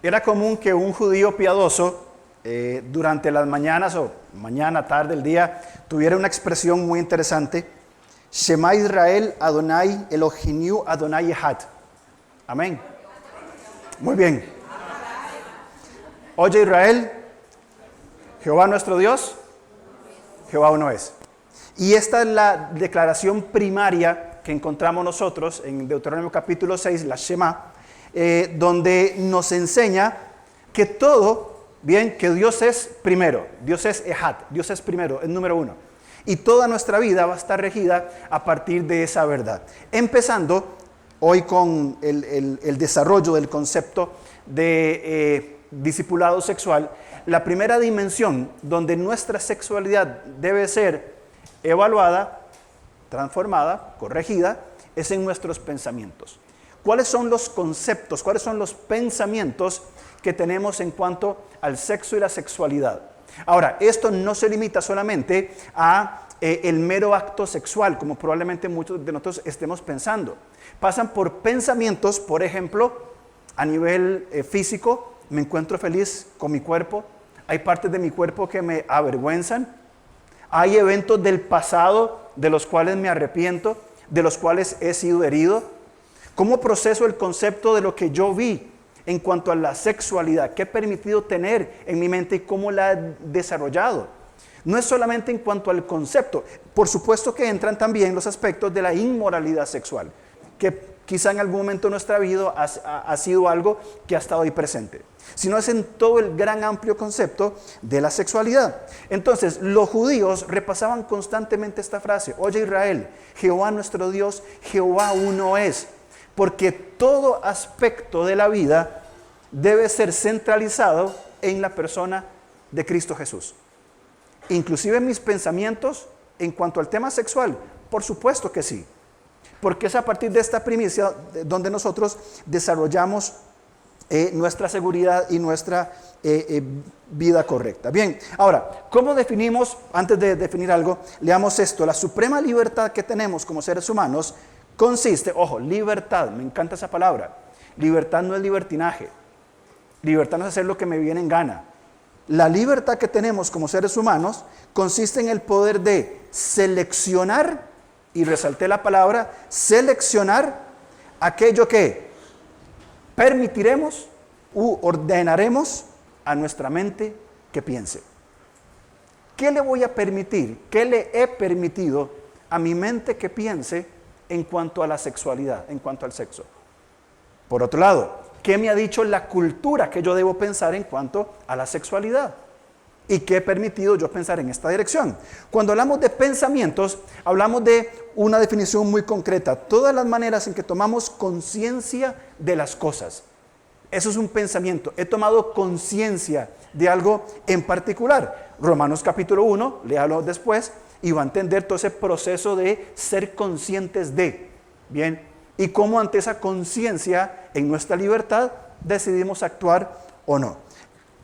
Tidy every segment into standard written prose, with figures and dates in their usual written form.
Era común que un judío piadoso durante las mañanas o mañana, tarde, el día, tuviera una expresión muy interesante. Shema Israel Adonai Elohinu Adonai Echad. Amén. Muy bien. Oye Israel, Jehová nuestro Dios, Jehová uno es. Y esta es la declaración primaria que encontramos nosotros en Deuteronomio capítulo 6, la Shema, donde nos enseña que todo, bien, que Dios es primero, Dios es Echad, Dios es primero, es número uno. Y toda nuestra vida va a estar regida a partir de esa verdad. Empezando hoy con el desarrollo del concepto de discipulado sexual, la primera dimensión donde nuestra sexualidad debe ser evaluada, transformada, corregida, es en nuestros pensamientos. ¿Cuáles son los conceptos, cuáles son los pensamientos que tenemos en cuanto al sexo y la sexualidad? Ahora, esto no se limita solamente a el mero acto sexual, como probablemente muchos de nosotros estemos pensando. Pasan por pensamientos, por ejemplo, a nivel físico, me encuentro feliz con mi cuerpo, hay partes de mi cuerpo que me avergüenzan, hay eventos del pasado de los cuales me arrepiento, de los cuales he sido herido. ¿Cómo proceso el concepto de lo que yo vi en cuanto a la sexualidad? ¿Qué he permitido tener en mi mente y cómo la he desarrollado? No es solamente en cuanto al concepto. Por supuesto que entran también los aspectos de la inmoralidad sexual, que quizá en algún momento de nuestra vida ha sido algo que ha estado ahí presente. Sino es en todo el gran amplio concepto de la sexualidad. Entonces, los judíos repasaban constantemente esta frase: oye Israel, Jehová nuestro Dios, Jehová uno es. Porque todo aspecto de la vida debe ser centralizado en la persona de Cristo Jesús. Inclusive mis pensamientos en cuanto al tema sexual, por supuesto que sí. Porque es a partir de esta primicia donde nosotros desarrollamos nuestra seguridad y nuestra vida correcta. Bien, ahora, ¿cómo definimos? Antes de definir algo, leamos esto. La suprema libertad que tenemos como seres humanos consiste, ojo, libertad, me encanta esa palabra. Libertad no es libertinaje. Libertad no es hacer lo que me viene en gana. La libertad que tenemos como seres humanos consiste en el poder de seleccionar, y resalté la palabra, seleccionar aquello que permitiremos u ordenaremos a nuestra mente que piense. ¿Qué le voy a permitir? ¿Qué le he permitido a mi mente que piense en cuanto a la sexualidad, en cuanto al sexo? Por otro lado, ¿qué me ha dicho la cultura que yo debo pensar en cuanto a la sexualidad? ¿Y qué he permitido yo pensar en esta dirección? Cuando hablamos de pensamientos, hablamos de una definición muy concreta. Todas las maneras en que tomamos conciencia de las cosas. Eso es un pensamiento. He tomado conciencia de algo en particular. Romanos capítulo 1, léalo después, y va a entender todo ese proceso de ser conscientes de. Bien, y cómo ante esa conciencia en nuestra libertad decidimos actuar o no.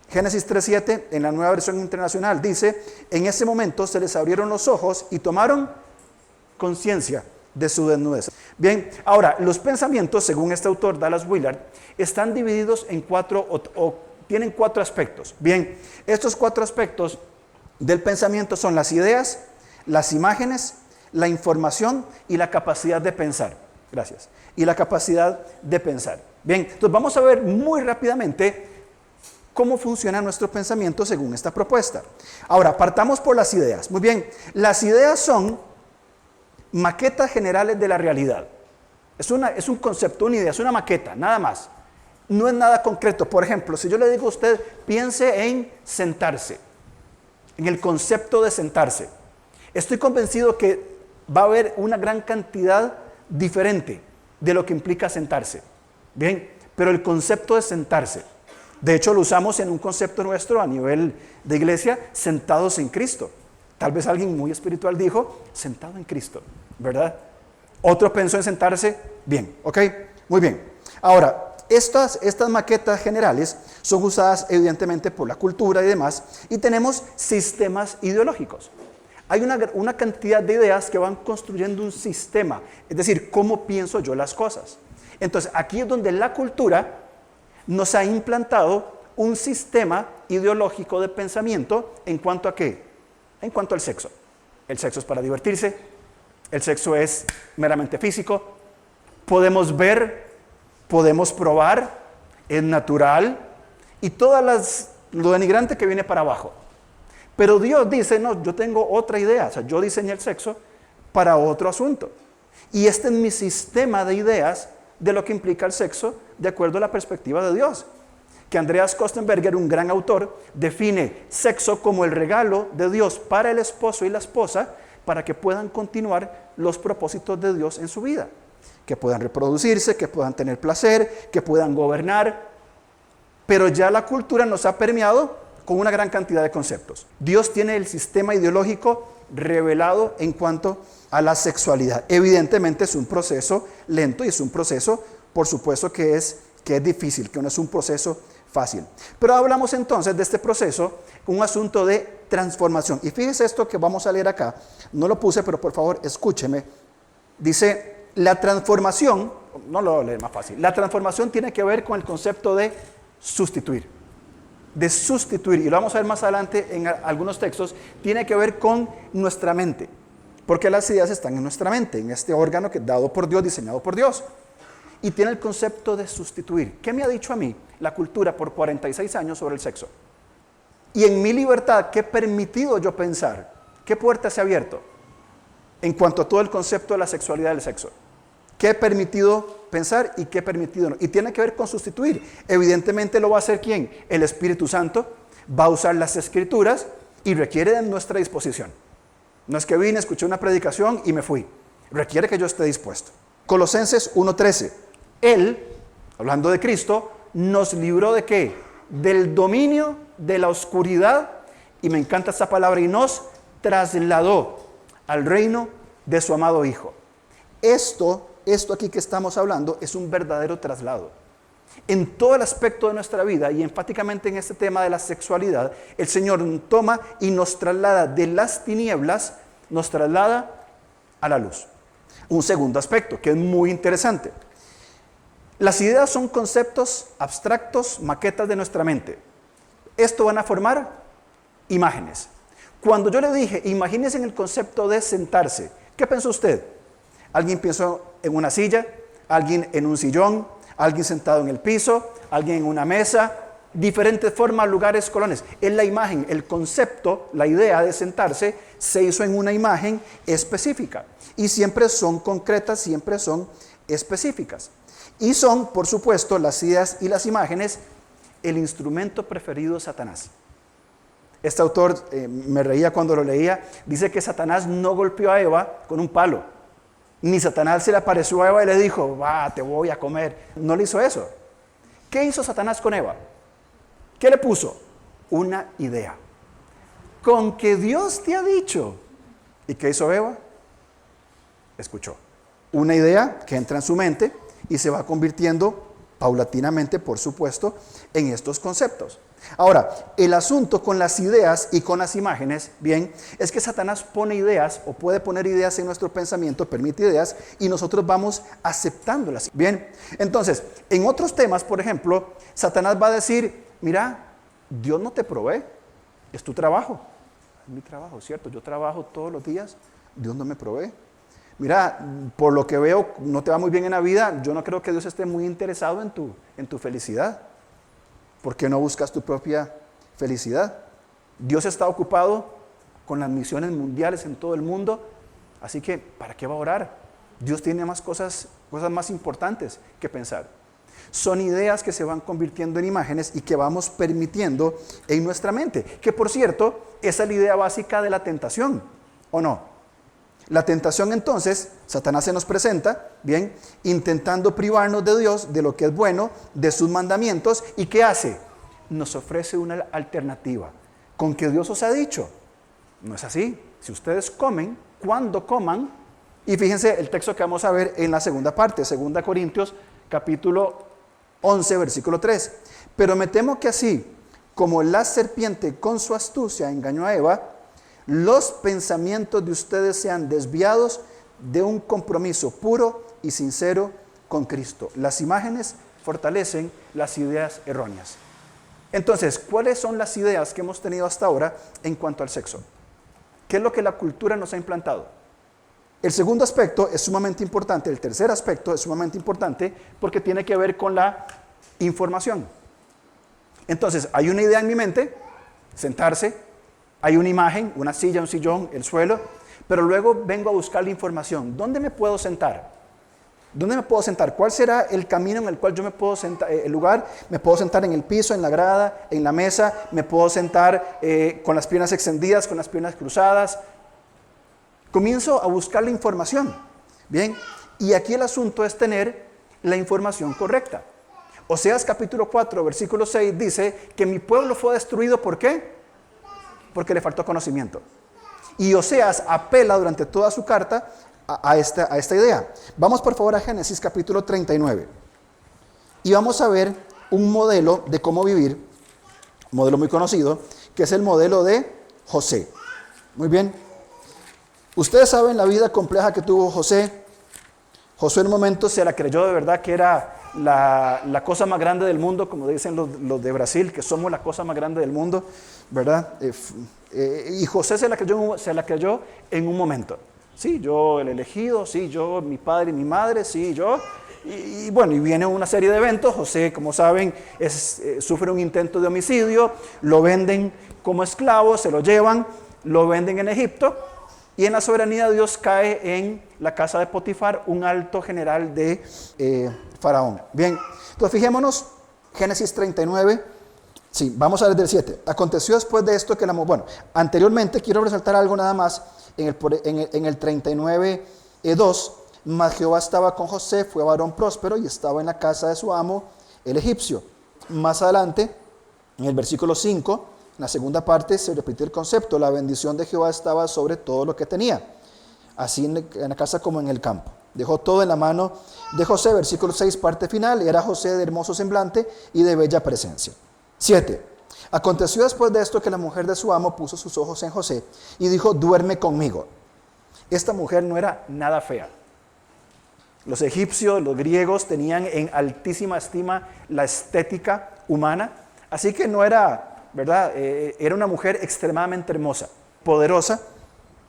Génesis 3:7 en la Nueva Versión Internacional dice: en ese momento se les abrieron los ojos y tomaron conciencia de su desnudez. Bien, ahora, los pensamientos, según este autor Dallas Willard, están divididos en tienen cuatro aspectos. Bien, estos cuatro aspectos del pensamiento son las ideas, las imágenes, la información y la capacidad de pensar. Gracias. Y la capacidad de pensar. Bien, entonces vamos a ver muy rápidamente cómo funciona nuestro pensamiento según esta propuesta. Ahora, partamos por las ideas. Muy bien, las ideas son maquetas generales de la realidad. Es un concepto, una idea, es una maqueta, nada más. No es nada concreto. Por ejemplo, si yo le digo a usted, piense en sentarse, en el concepto de sentarse. Estoy convencido que va a haber una gran cantidad diferente de lo que implica sentarse. Bien, pero el concepto de sentarse, de hecho lo usamos en un concepto nuestro a nivel de iglesia, sentados en Cristo. Tal vez alguien muy espiritual dijo, sentado en Cristo, ¿verdad? Otro pensó en sentarse, bien, ¿ok? Muy bien. Ahora, estas maquetas generales son usadas evidentemente por la cultura y demás, y tenemos sistemas ideológicos. Hay una cantidad de ideas que van construyendo un sistema, es decir, cómo pienso yo las cosas. Entonces, aquí es donde la cultura nos ha implantado un sistema ideológico de pensamiento en cuanto a ¿qué? En cuanto al sexo. El sexo es para divertirse, el sexo es meramente físico, podemos ver, podemos probar, es natural y lo denigrante que viene para abajo. Pero Dios dice, no, yo tengo otra idea, o sea, yo diseñé el sexo para otro asunto. Y este es mi sistema de ideas de lo que implica el sexo de acuerdo a la perspectiva de Dios. Que Andreas Kostenberger, un gran autor, define sexo como el regalo de Dios para el esposo y la esposa para que puedan continuar los propósitos de Dios en su vida. Que puedan reproducirse, que puedan tener placer, que puedan gobernar. Pero ya la cultura nos ha permeado con una gran cantidad de conceptos. Dios tiene el sistema ideológico revelado en cuanto a la sexualidad. Evidentemente es un proceso lento y es un proceso, por supuesto, que es difícil, que no es un proceso fácil. Pero hablamos entonces de este proceso, un asunto de transformación. Y fíjese esto que vamos a leer acá. No lo puse, pero por favor escúcheme. Dice, la transformación, no lo voy a leer más fácil, la transformación tiene que ver con el concepto de sustituir. De sustituir, y lo vamos a ver más adelante en algunos textos, tiene que ver con nuestra mente. Porque las ideas están en nuestra mente, en este órgano que es dado por Dios, diseñado por Dios. Y tiene el concepto de sustituir. ¿Qué me ha dicho a mí la cultura por 46 años sobre el sexo? Y en mi libertad, ¿qué he permitido yo pensar? ¿Qué puerta se ha abierto en cuanto a todo el concepto de la sexualidad del sexo? ¿Qué he permitido pensar y qué he permitido no? Y tiene que ver con sustituir. Evidentemente lo va a hacer ¿quién? El Espíritu Santo. Va a usar las Escrituras y requiere de nuestra disposición. No es que vine, escuché una predicación y me fui. Requiere que yo esté dispuesto. Colosenses 1:13. Él, hablando de Cristo, nos libró ¿de qué? Del dominio de la oscuridad, y me encanta esa palabra, y nos trasladó al reino de su amado Hijo. Esto aquí que estamos hablando es un verdadero traslado. En todo el aspecto de nuestra vida, y enfáticamente en este tema de la sexualidad, el Señor toma y nos traslada de las tinieblas, nos traslada a la luz. Un segundo aspecto que es muy interesante. Las ideas son conceptos abstractos, maquetas de nuestra mente. Esto van a formar imágenes. Cuando yo le dije, imagínese en el concepto de sentarse, ¿qué pensó usted? ¿Alguien pensó en una silla? ¿Alguien en un sillón? ¿Alguien sentado en el piso? ¿Alguien en una mesa? Diferentes formas, lugares, colones. Es la imagen, el concepto, la idea de sentarse se hizo en una imagen específica. Y siempre son concretas, siempre son específicas. Y son, por supuesto, las ideas y las imágenes, el instrumento preferido de Satanás. Este autor, me reía cuando lo leía, dice que Satanás no golpeó a Eva con un palo. Ni Satanás se le apareció a Eva y le dijo, va, te voy a comer. No le hizo eso. ¿Qué hizo Satanás con Eva? ¿Qué le puso? Una idea. Con que Dios te ha dicho. ¿Y qué hizo Eva? Escuchó. Una idea que entra en su mente y se va convirtiendo paulatinamente, por supuesto, en estos conceptos. Ahora, el asunto con las ideas y con las imágenes, bien, es que Satanás pone ideas o puede poner ideas en nuestro pensamiento, permite ideas y nosotros vamos aceptándolas. Bien, entonces, en otros temas, por ejemplo, Satanás va a decir, mira, Dios no te provee, es tu trabajo. Es mi trabajo, ¿cierto? Yo trabajo todos los días, Dios no me provee. Mira, por lo que veo, no te va muy bien en la vida, yo no creo que Dios esté muy interesado en tu felicidad. ¿Por qué no buscas tu propia felicidad? Dios está ocupado con las misiones mundiales en todo el mundo, así que ¿para qué va a orar? Dios tiene más cosas más importantes que pensar. Son ideas que se van convirtiendo en imágenes y que vamos permitiendo en nuestra mente. Que por cierto, esa es la idea básica de la tentación, ¿o no? La tentación entonces, Satanás se nos presenta, bien, intentando privarnos de Dios, de lo que es bueno, de sus mandamientos. ¿Y qué hace? Nos ofrece una alternativa. ¿Con que Dios os ha dicho? No es así. Si ustedes comen, cuando coman, y fíjense el texto que vamos a ver en la segunda parte, 2 Corintios, capítulo 11, versículo 3. Pero me temo que así, como la serpiente con su astucia engañó a Eva, los pensamientos de ustedes sean desviados de un compromiso puro y sincero con Cristo. Las imágenes fortalecen las ideas erróneas. Entonces, ¿cuáles son las ideas que hemos tenido hasta ahora en cuanto al sexo? ¿Qué es lo que la cultura nos ha implantado? El segundo aspecto es sumamente importante, el tercer aspecto es sumamente importante porque tiene que ver con la información. Entonces, hay una idea en mi mente, sentarse, hay una imagen, una silla, un sillón, el suelo, pero luego vengo a buscar la información. ¿Dónde me puedo sentar? ¿Dónde me puedo sentar? ¿Cuál será el camino en el cual yo me puedo sentar? El lugar, me puedo sentar en el piso, en la grada, en la mesa, me puedo sentar con las piernas extendidas, con las piernas cruzadas. Comienzo a buscar la información. Bien, y aquí el asunto es tener la información correcta. Oseas capítulo 4, versículo 6 dice que mi pueblo fue destruido, ¿por qué? Porque le faltó conocimiento. Y Oseas apela durante toda su carta a esta idea. Vamos por favor a Génesis capítulo 39 y vamos a ver un modelo de cómo vivir, un modelo muy conocido, que es el modelo de José. Muy bien, ustedes saben la vida compleja que tuvo José. José en un momento se la creyó de verdad que era la cosa más grande del mundo, como dicen los de Brasil, que somos la cosa más grande del mundo, ¿verdad? Y José se la creyó en un momento. Sí, yo el elegido, sí, yo, mi padre y mi madre, sí, yo. Y bueno, y viene una serie de eventos. José, como saben, sufre un intento de homicidio, lo venden como esclavo, se lo llevan, lo venden en Egipto, y en la soberanía de Dios cae en la casa de Potifar, un alto general de Faraón. Bien, entonces fijémonos, Génesis 39, sí, vamos a ver del 7. Aconteció después de esto que anteriormente quiero resaltar algo nada más. En el 39:2, mas Jehová estaba con José, fue varón próspero y estaba en la casa de su amo, el egipcio. Más adelante, en el versículo 5, en la segunda parte se repite el concepto, la bendición de Jehová estaba sobre todo lo que tenía, así en la casa como en el campo. Dejó todo en la mano de José, versículo 6, parte final, era José de hermoso semblante y de bella presencia. 7. Aconteció después de esto que la mujer de su amo puso sus ojos en José y dijo, duerme conmigo. Esta mujer no era nada fea. Los egipcios, los griegos tenían en altísima estima la estética humana, así que no era, ¿verdad? Era una mujer extremadamente hermosa, poderosa.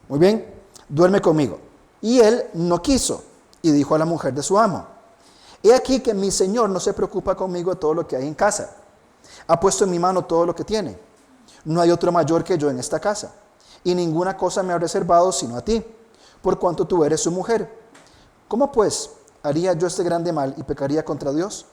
Muy bien, duerme conmigo. Y él no quiso y dijo a la mujer de su amo, he aquí que mi señor no se preocupa conmigo de todo lo que hay en casa. Ha puesto en mi mano todo lo que tiene. No hay otro mayor que yo en esta casa, y ninguna cosa me ha reservado sino a ti, por cuanto tú eres su mujer. ¿Cómo pues haría yo este grande mal y pecaría contra Dios?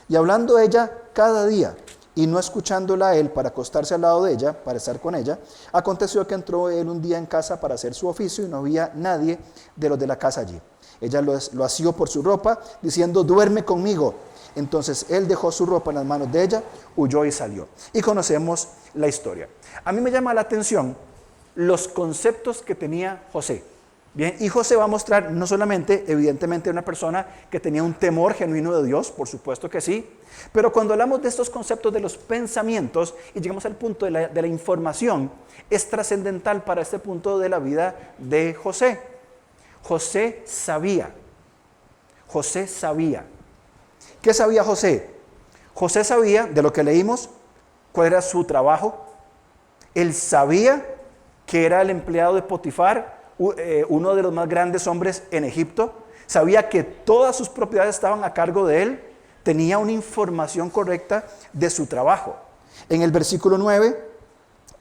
Y hablando ella cada día, y no escuchándola a él para acostarse al lado de ella, para estar con ella, aconteció que entró él un día en casa para hacer su oficio, y no había nadie de los de la casa allí. Ella lo asió por su ropa, diciendo, duerme conmigo. Entonces él dejó su ropa en las manos de ella, huyó y salió. Y conocemos la historia. A mí me llama la atención los conceptos que tenía José. Bien, y José va a mostrar no solamente, evidentemente, una persona que tenía un temor genuino de Dios, por supuesto que sí, pero cuando hablamos de estos conceptos de los pensamientos y llegamos al punto de la información, es trascendental para este punto de la vida de José. José sabía. ¿Qué sabía José? José sabía, de lo que leímos, cuál era su trabajo. Él sabía que era el empleado de Potifar, uno de los más grandes hombres en Egipto. Sabía que todas sus propiedades estaban a cargo de él. Tenía una información correcta de su trabajo. En el versículo 9,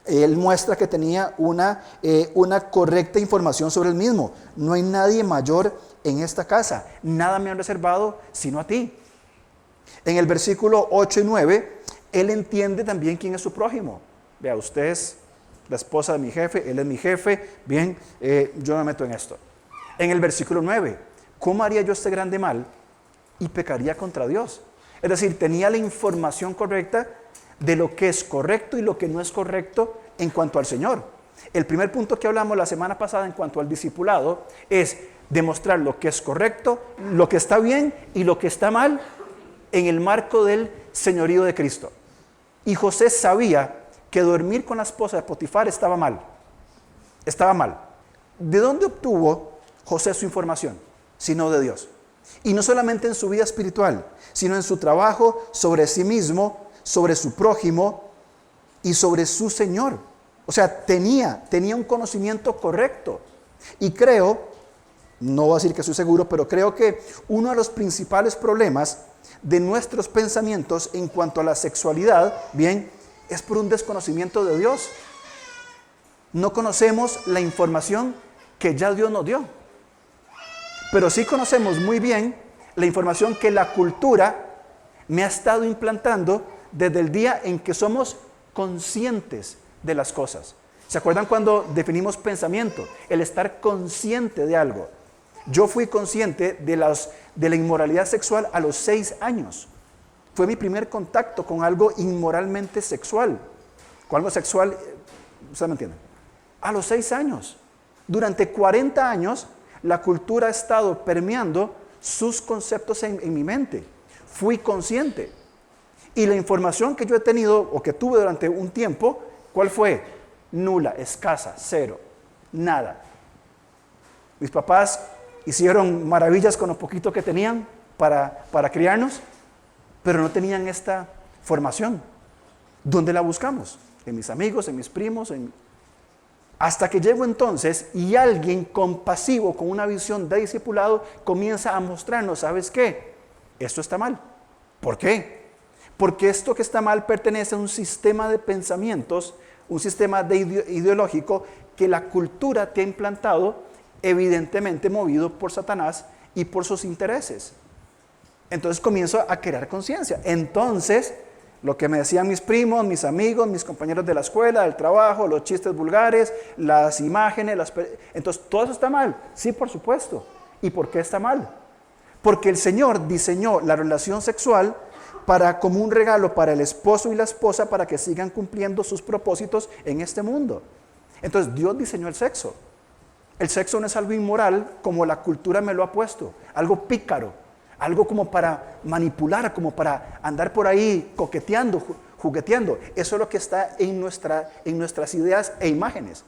él muestra que tenía una correcta información sobre él mismo. No hay nadie mayor en esta casa. Nada me han reservado sino a ti. En el versículo 8 y 9, él entiende también quién es su prójimo. Vea, usted es la esposa de mi jefe, él es mi jefe, bien, yo me meto en esto. En el versículo 9, ¿cómo haría yo este grande mal y pecaría contra Dios? Es decir, tenía la información correcta de lo que es correcto y lo que no es correcto en cuanto al Señor. El primer punto que hablamos la semana pasada en cuanto al discipulado es demostrar lo que es correcto, lo que está bien y lo que está mal en el marco del señorío de Cristo. Y José sabía que dormir con la esposa de Potifar estaba mal. Estaba mal. ¿De dónde obtuvo José su información? Sino de Dios. Y no solamente en su vida espiritual, sino en su trabajo sobre sí mismo, sobre su prójimo y sobre su Señor. O sea, tenía un conocimiento correcto. Y creo, no voy a decir que estoy seguro, pero creo que uno de los principales problemas de nuestros pensamientos en cuanto a la sexualidad, bien, es por un desconocimiento de Dios. No conocemos la información que ya Dios nos dio. Pero sí conocemos muy bien la información que la cultura me ha estado implantando desde el día en que somos conscientes de las cosas. ¿Se acuerdan cuando definimos pensamiento? El estar consciente de algo. Yo fui consciente de la inmoralidad sexual a los 6 años. Fue mi primer contacto con algo inmoralmente sexual. Con algo sexual, ¿ustedes me entienden? A los 6 años. Durante 40 años, la cultura ha estado permeando sus conceptos en mi mente. Fui consciente. Y la información que yo he tenido o que tuve durante un tiempo, ¿cuál fue? Nula, escasa, cero, nada. Mis papás hicieron maravillas con lo poquito que tenían para criarnos, pero no tenían esta formación. ¿Dónde la buscamos? En mis amigos, en mis primos, hasta que llego entonces y alguien compasivo con una visión de discipulado comienza a mostrarnos, ¿sabes qué? Esto está mal. ¿Por qué? Porque esto que está mal pertenece a un sistema de pensamientos, un sistema ideológico que la cultura te ha implantado, evidentemente movido por Satanás y por sus intereses. Entonces comienzo a crear conciencia. Entonces, lo que me decían mis primos, mis amigos, mis compañeros de la escuela, del trabajo, los chistes vulgares, las imágenes, entonces todo eso está mal. Sí, por supuesto. ¿Y por qué está mal? Porque el Señor diseñó la relación sexual como un regalo para el esposo y la esposa para que sigan cumpliendo sus propósitos en este mundo. Entonces Dios diseñó el sexo. El sexo no es algo inmoral como la cultura me lo ha puesto, algo pícaro, algo como para manipular, como para andar por ahí coqueteando, jugueteando. Eso es lo que está en nuestras ideas e imágenes.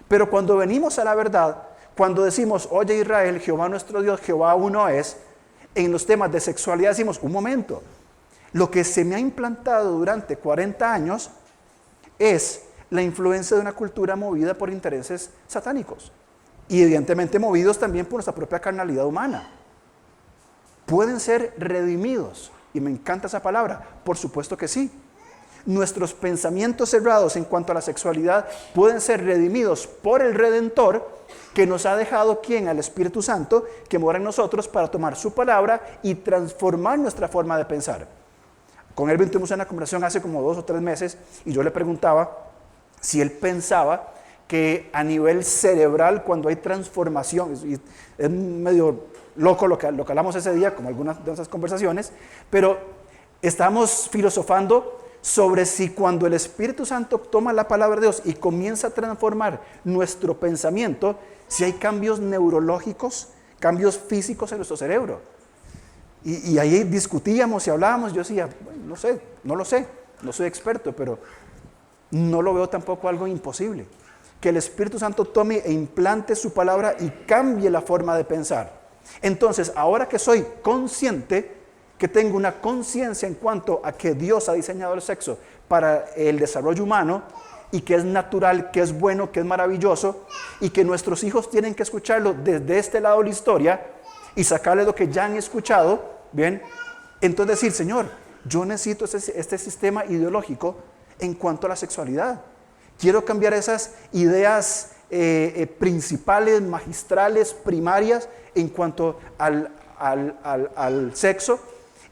Pero cuando venimos a la verdad, cuando decimos, oye Israel, Jehová nuestro Dios, Jehová uno es, en los temas de sexualidad decimos, un momento, lo que se me ha implantado durante 40 años es la influencia de una cultura movida por intereses satánicos y evidentemente movidos también por nuestra propia carnalidad humana. ¿Pueden ser redimidos? Y me encanta esa palabra, por supuesto que sí. Nuestros pensamientos cerrados en cuanto a la sexualidad pueden ser redimidos por el Redentor que nos ha dejado, ¿quién? Al Espíritu Santo, que mora en nosotros para tomar su palabra y transformar nuestra forma de pensar. Con él tuvimos una conversación hace como 2 o 3 meses y yo le preguntaba si él pensaba que a nivel cerebral, cuando hay transformación, y es medio loco lo que hablamos ese día, como algunas de esas conversaciones, pero estamos filosofando sobre si cuando el Espíritu Santo toma la palabra de Dios y comienza a transformar nuestro pensamiento, si hay cambios neurológicos, cambios físicos en nuestro cerebro. Y ahí discutíamos y hablábamos, yo decía, bueno, no lo sé, no soy experto, pero no lo veo tampoco algo imposible. Que el Espíritu Santo tome e implante su palabra y cambie la forma de pensar. Entonces, ahora que soy consciente, que tengo una conciencia en cuanto a que Dios ha diseñado el sexo para el desarrollo humano y que es natural, que es bueno, que es maravilloso y que nuestros hijos tienen que escucharlo desde este lado de la historia y sacarle lo que ya han escuchado, ¿bien? Entonces decir, Señor, yo necesito este sistema ideológico en cuanto a la sexualidad. Quiero cambiar esas ideas principales, magistrales, primarias en cuanto al sexo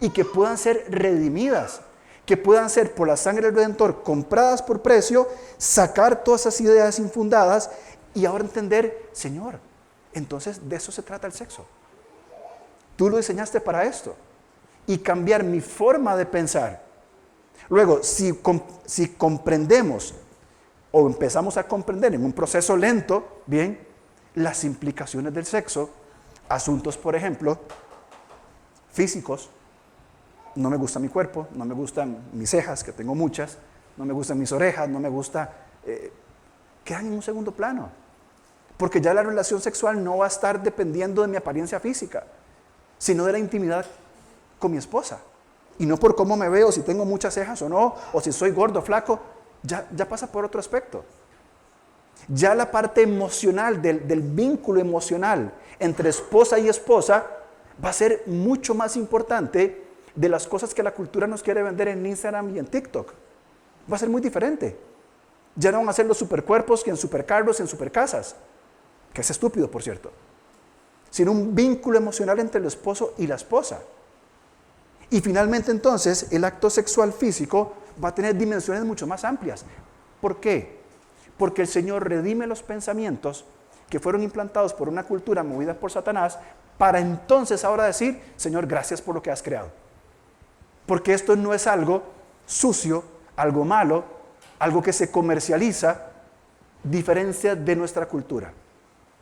y que puedan ser redimidas, que puedan ser por la sangre del Redentor compradas por precio, sacar todas esas ideas infundadas y ahora entender, Señor, entonces de eso se trata el sexo. Tú lo diseñaste para esto y cambiar mi forma de pensar. Luego, si comprendemos o empezamos a comprender en un proceso lento, bien, las implicaciones del sexo, asuntos, por ejemplo, físicos, no me gusta mi cuerpo, no me gustan mis cejas, que tengo muchas, no me gustan mis orejas, no me gusta, quedan en un segundo plano, porque ya la relación sexual no va a estar dependiendo de mi apariencia física, sino de la intimidad con mi esposa. Y no por cómo me veo, si tengo muchas cejas o no, o si soy gordo o flaco, ya pasa por otro aspecto. Ya la parte emocional, del vínculo emocional entre esposa y esposa, va a ser mucho más importante de las cosas que la cultura nos quiere vender en Instagram y en TikTok. Va a ser muy diferente. Ya no van a ser los supercuerpos, que en supercarros, en supercasas, que es estúpido, por cierto, sino un vínculo emocional entre el esposo y la esposa. Y finalmente entonces el acto sexual físico va a tener dimensiones mucho más amplias. ¿Por qué? Porque el Señor redime los pensamientos que fueron implantados por una cultura movida por Satanás, para entonces ahora decir, Señor, gracias por lo que has creado. Porque esto no es algo sucio, algo malo, algo que se comercializa, diferencia de nuestra cultura.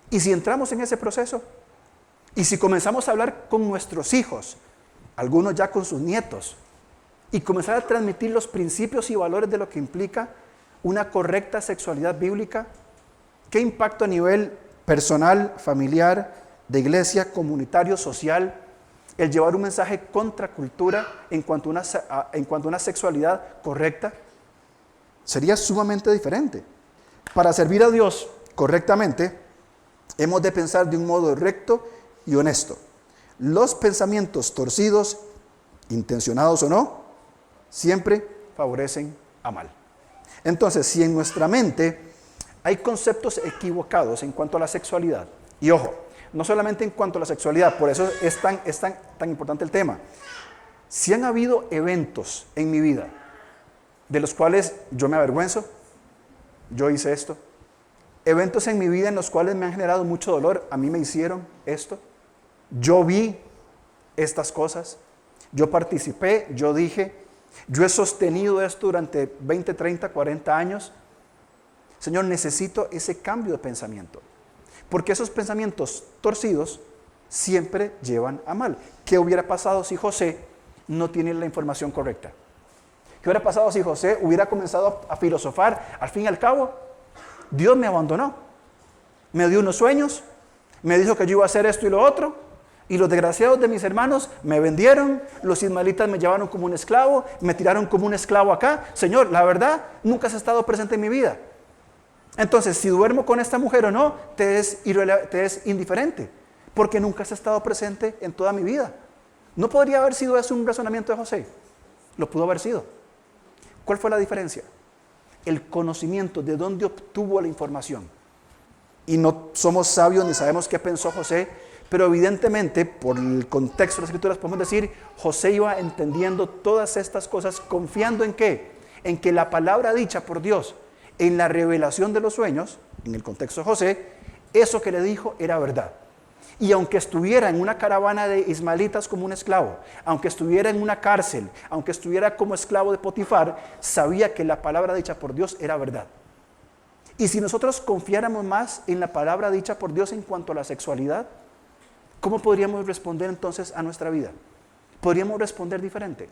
Y si entramos en ese proceso, y si comenzamos a hablar con nuestros hijos, algunos ya con sus nietos, y comenzar a transmitir los principios y valores de lo que implica una correcta sexualidad bíblica, ¿qué impacto a nivel personal, familiar, de iglesia, comunitario, social, el llevar un mensaje contra cultura en cuanto a una sexualidad correcta? Sería sumamente diferente. Para servir a Dios correctamente, hemos de pensar de un modo recto y honesto. Los pensamientos torcidos, intencionados o no, siempre favorecen a mal. Entonces, si en nuestra mente hay conceptos equivocados en cuanto a la sexualidad, y ojo, no solamente en cuanto a la sexualidad, por eso es tan importante el tema. Si han habido eventos en mi vida de los cuales yo me avergüenzo, yo hice esto, eventos en mi vida en los cuales me han generado mucho dolor, a mí me hicieron esto, yo vi estas cosas, yo participé, yo dije, yo he sostenido esto durante 20, 30, 40 años. Señor, necesito ese cambio de pensamiento, porque esos pensamientos torcidos siempre llevan a mal. ¿Qué hubiera pasado si José no tiene la información correcta? ¿Qué hubiera pasado si José hubiera comenzado a filosofar? Al fin y al cabo, Dios me abandonó, me dio unos sueños, me dijo que yo iba a hacer esto y lo otro, y los desgraciados de mis hermanos me vendieron, los ismaelitas me llevaron como un esclavo, me tiraron como un esclavo acá. Señor, la verdad, nunca has estado presente en mi vida. Entonces, si duermo con esta mujer o no, te es indiferente, porque nunca has estado presente en toda mi vida. ¿No podría haber sido eso un razonamiento de José? Lo pudo haber sido. ¿Cuál fue la diferencia? El conocimiento de dónde obtuvo la información. Y no somos sabios ni sabemos qué pensó José, pero evidentemente, por el contexto de las Escrituras, podemos decir, José iba entendiendo todas estas cosas, confiando en ¿qué? En que la palabra dicha por Dios, en la revelación de los sueños, en el contexto de José, eso que le dijo era verdad. Y aunque estuviera en una caravana de ismaelitas como un esclavo, aunque estuviera en una cárcel, aunque estuviera como esclavo de Potifar, sabía que la palabra dicha por Dios era verdad. Y si nosotros confiáramos más en la palabra dicha por Dios en cuanto a la sexualidad, ¿cómo podríamos responder entonces a nuestra vida? ¿Podríamos responder diferente?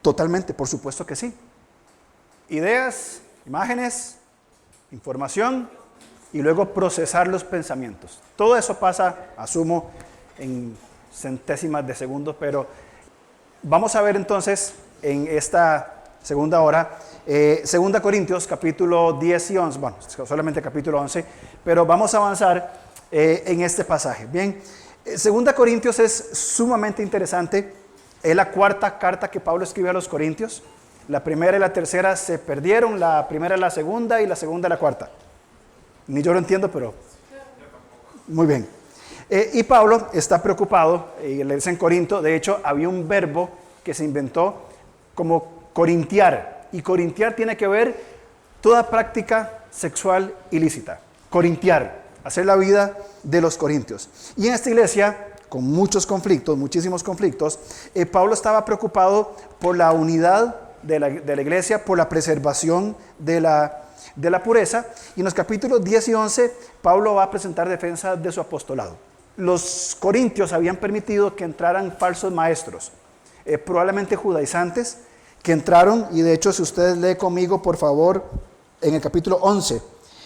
Totalmente, por supuesto que sí. Ideas, imágenes, información y luego procesar los pensamientos. Todo eso pasa, asumo, en centésimas de segundos, pero vamos a ver entonces en esta segunda hora, 2 Corintios capítulo 10 y 11, bueno, solamente capítulo 11, pero vamos a avanzar en este pasaje. Bien, 2 Corintios es sumamente interesante. Es la cuarta carta que Pablo escribe a los Corintios. La primera y la tercera se perdieron, la primera es la segunda y la segunda es la cuarta. Ni yo lo entiendo, pero muy bien. Y Pablo está preocupado, y le dice en Corinto, de hecho había un verbo que se inventó como corintiar, y corintiar tiene que ver toda práctica sexual ilícita. Corintiar, hacer la vida de los corintios. Y en esta iglesia, con muchos conflictos, muchísimos conflictos, Pablo estaba preocupado por la unidad de la iglesia, por la preservación de la pureza. Y en los capítulos 10 y 11, Pablo va a presentar defensa de su apostolado. Los corintios habían permitido que entraran falsos maestros, probablemente judaizantes, que entraron, y de hecho si ustedes leen conmigo, por favor, en el capítulo 11,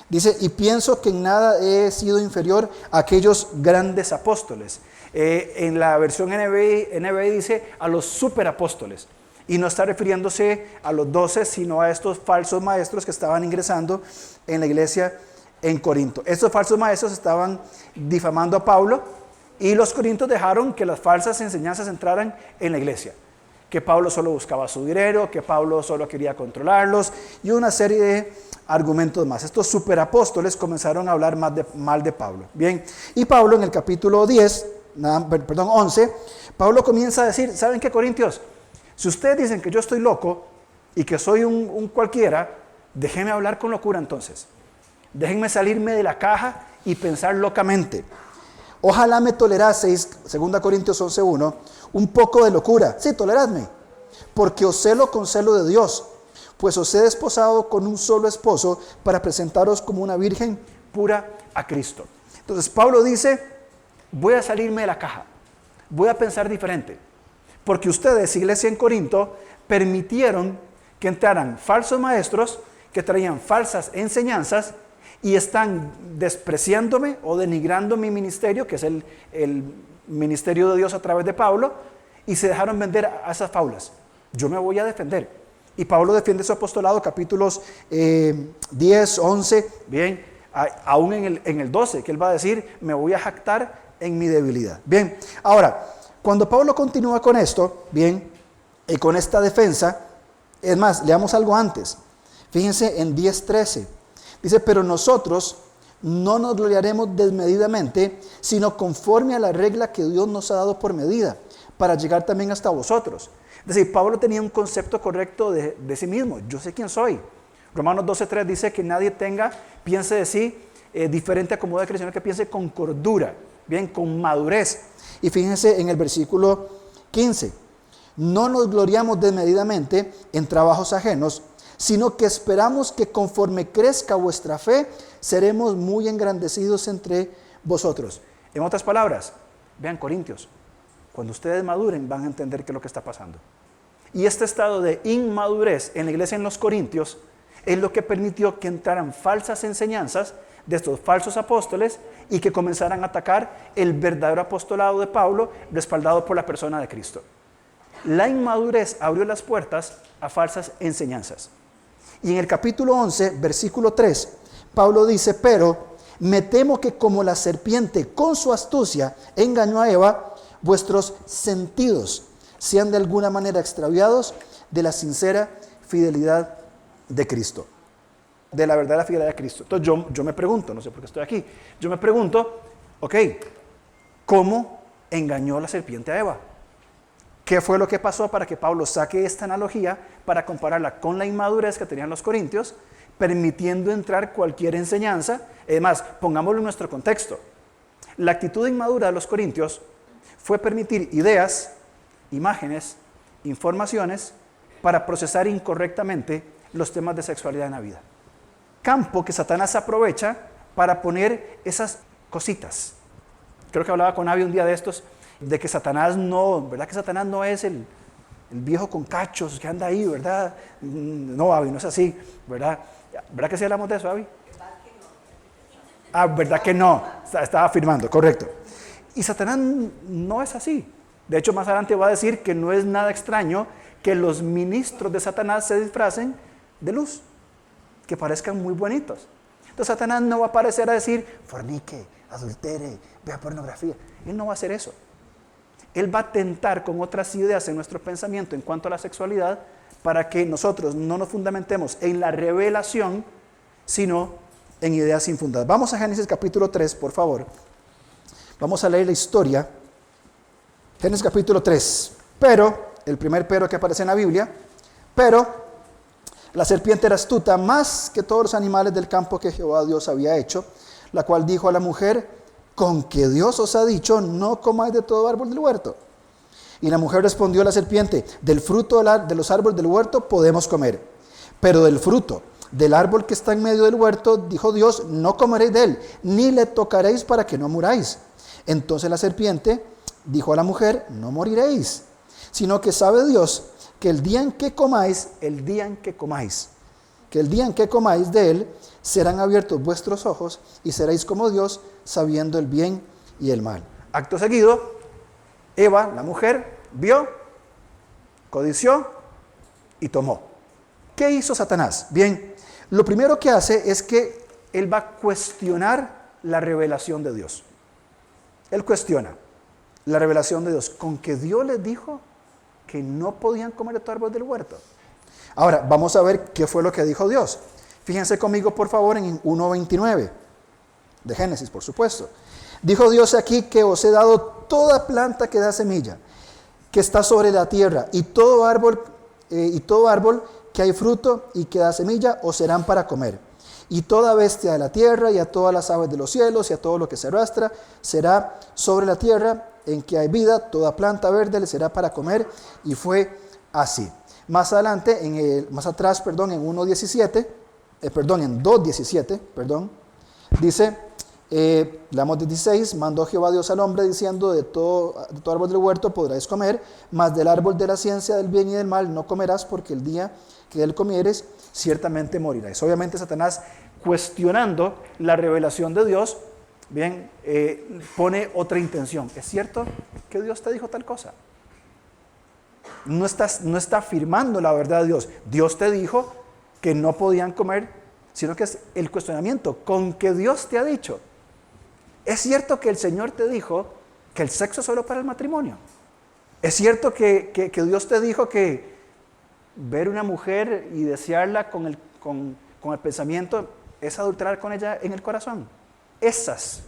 dice, y pienso que en nada he sido inferior a aquellos grandes apóstoles. En la versión NBI dice a los superapóstoles. Y no está refiriéndose a los 12, sino a estos falsos maestros que estaban ingresando en la iglesia en Corinto. Estos falsos maestros estaban difamando a Pablo y los corintios dejaron que las falsas enseñanzas entraran en la iglesia. Que Pablo solo buscaba su dinero, que Pablo solo quería controlarlos y una serie de argumentos más. Estos superapóstoles comenzaron a hablar mal de Pablo. Bien, y Pablo en el capítulo 11, Pablo comienza a decir, ¿saben qué, corintios? Si ustedes dicen que yo estoy loco y que soy un cualquiera, déjenme hablar con locura entonces. Déjenme salirme de la caja y pensar locamente. Ojalá me toleraseis, 2 Corintios 11:1, un poco de locura. Sí, toleradme, porque os celo con celo de Dios, pues os he desposado con un solo esposo para presentaros como una virgen pura a Cristo. Entonces Pablo dice, voy a salirme de la caja, voy a pensar diferente. Porque ustedes, iglesia en Corinto, permitieron que entraran falsos maestros que traían falsas enseñanzas y están despreciándome o denigrando mi ministerio, que es el ministerio de Dios a través de Pablo, y se dejaron vender a esas faulas. Yo me voy a defender. Y Pablo defiende su apostolado, capítulos 10, 11, bien, aún en el 12, que él va a decir, me voy a jactar en mi debilidad. Bien, ahora, cuando Pablo continúa con esto, bien, y con esta defensa, es más, leamos algo antes. Fíjense en 10:13. Dice, pero nosotros no nos gloriaremos desmedidamente, sino conforme a la regla que Dios nos ha dado por medida, para llegar también hasta vosotros. Es decir, Pablo tenía un concepto correcto de sí mismo. Yo sé quién soy. Romanos 12:3 dice que nadie piense de sí diferente a como de creación, que piense con cordura, bien, con madurez. Y fíjense en el versículo 15, no nos gloriamos desmedidamente en trabajos ajenos, sino que esperamos que conforme crezca vuestra fe, seremos muy engrandecidos entre vosotros. En otras palabras, vean Corintios, cuando ustedes maduren van a entender qué es lo que está pasando. Y este estado de inmadurez en la iglesia en los Corintios es lo que permitió que entraran falsas enseñanzas de estos falsos apóstoles y que comenzaran a atacar el verdadero apostolado de Pablo, respaldado por la persona de Cristo. La inmadurez abrió las puertas a falsas enseñanzas. Y en el capítulo 11, versículo 3, Pablo dice, pero me temo que como la serpiente con su astucia engañó a Eva, vuestros sentidos sean de alguna manera extraviados de la sincera fidelidad de Cristo. De la verdadera fidelidad de Cristo. Entonces yo me pregunto, no sé por qué estoy aquí, yo me pregunto, ok, ¿cómo engañó la serpiente a Eva? ¿Qué fue lo que pasó para que Pablo saque esta analogía para compararla con la inmadurez que tenían los corintios, permitiendo entrar cualquier enseñanza? Además, pongámoslo en nuestro contexto. La actitud inmadura de los corintios fue permitir ideas, imágenes, informaciones para procesar incorrectamente los temas de sexualidad en la vida. Campo que Satanás aprovecha para poner esas cositas. Creo que hablaba con Avi un día de estos, de que Satanás no, ¿verdad? Que Satanás no es el viejo con cachos que anda ahí, ¿verdad? No, Avi, no es así, ¿verdad? ¿Verdad que sí hablamos de eso, Avi? Ah, ¿verdad que no? Estaba afirmando, correcto. Y Satanás no es así. De hecho, más adelante va a decir que no es nada extraño que los ministros de Satanás se disfracen de luz, que parezcan muy bonitos. Entonces Satanás no va a aparecer a decir, fornique, adultere, vea pornografía. Él no va a hacer eso. Él va a tentar con otras ideas en nuestro pensamiento en cuanto a la sexualidad para que nosotros no nos fundamentemos en la revelación, sino en ideas infundadas. Vamos a Génesis capítulo 3, por favor. Vamos a leer la historia. Génesis capítulo 3. Pero, el primer pero que aparece en la Biblia, pero la serpiente era astuta más que todos los animales del campo que Jehová Dios había hecho, la cual dijo a la mujer, con que Dios os ha dicho, no comáis de todo árbol del huerto. Y la mujer respondió a la serpiente, del fruto de los árboles del huerto podemos comer, pero del fruto del árbol que está en medio del huerto, dijo Dios, no comeréis de él, ni le tocaréis para que no muráis. Entonces la serpiente dijo a la mujer, no moriréis, sino que sabe Dios que el día en que comáis de él, serán abiertos vuestros ojos y seréis como Dios, sabiendo el bien y el mal. Acto seguido, Eva, la mujer, vio, codició y tomó. ¿Qué hizo Satanás? Bien, lo primero que hace es que él va a cuestionar la revelación de Dios. Él cuestiona la revelación de Dios, con que Dios les dijo que no podían comer de todo árbol del huerto. Ahora, vamos a ver qué fue lo que dijo Dios. Fíjense conmigo, por favor, en 1:29, de Génesis, por supuesto. Dijo Dios aquí que os he dado toda planta que da semilla, que está sobre la tierra, y todo árbol que hay fruto y que da semilla, os serán para comer. Y toda bestia de la tierra, y a todas las aves de los cielos, y a todo lo que se arrastra, será sobre la tierra en que hay vida, toda planta verde le será para comer. Y fue así. Más adelante, en 2:17, dice, leamos 16, mandó Jehová Dios al hombre diciendo, de todo árbol del huerto podráis comer, mas del árbol de la ciencia del bien y del mal no comerás, porque el día que él comieres, ciertamente morirás. Obviamente Satanás, cuestionando la revelación de Dios, bien, pone otra intención. ¿Es cierto que Dios te dijo tal cosa? No está afirmando la verdad de Dios. Dios te dijo que no podían comer, sino que es el cuestionamiento. ¿Con que Dios te ha dicho? ¿Es cierto que el Señor te dijo que el sexo es solo para el matrimonio? ¿Es cierto que Dios te dijo que ver una mujer y desearla con el pensamiento es adulterar con ella en el corazón? Esas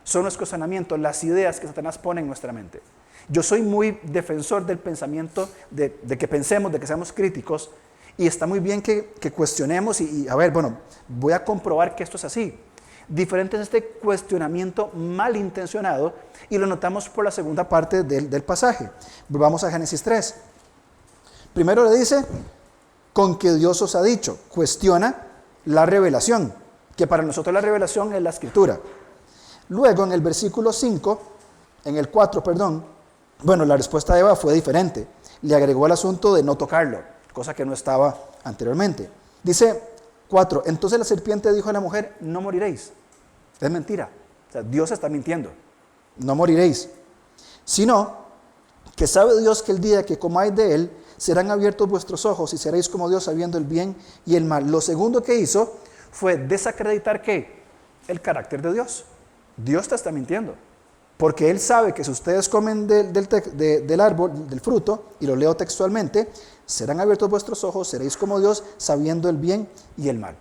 son los cuestionamientos, las ideas que Satanás pone en nuestra mente. Yo soy muy defensor del pensamiento, de que pensemos, de que seamos críticos, y está muy bien que cuestionemos y a ver, bueno, voy a comprobar que esto es así. Diferente es este cuestionamiento malintencionado, y lo notamos por la segunda parte del pasaje. Vamos a Génesis 3. Primero le dice, con que Dios os ha dicho, cuestiona la revelación, que para nosotros la revelación es la escritura. Luego en el versículo 5, en el 4, bueno, la respuesta de Eva fue diferente. Le agregó el asunto de no tocarlo, cosa que no estaba anteriormente. Dice 4, entonces la serpiente dijo a la mujer, no moriréis. Es mentira, o sea, Dios está mintiendo. No moriréis, sino que sabe Dios que el día que comáis de él, serán abiertos vuestros ojos y seréis como Dios sabiendo el bien y el mal. Lo segundo que hizo fue desacreditar ¿qué? El carácter de Dios. Dios te está mintiendo, porque Él sabe que si ustedes comen del árbol, del fruto, y lo leo textualmente, serán abiertos vuestros ojos, seréis como Dios sabiendo el bien y el mal.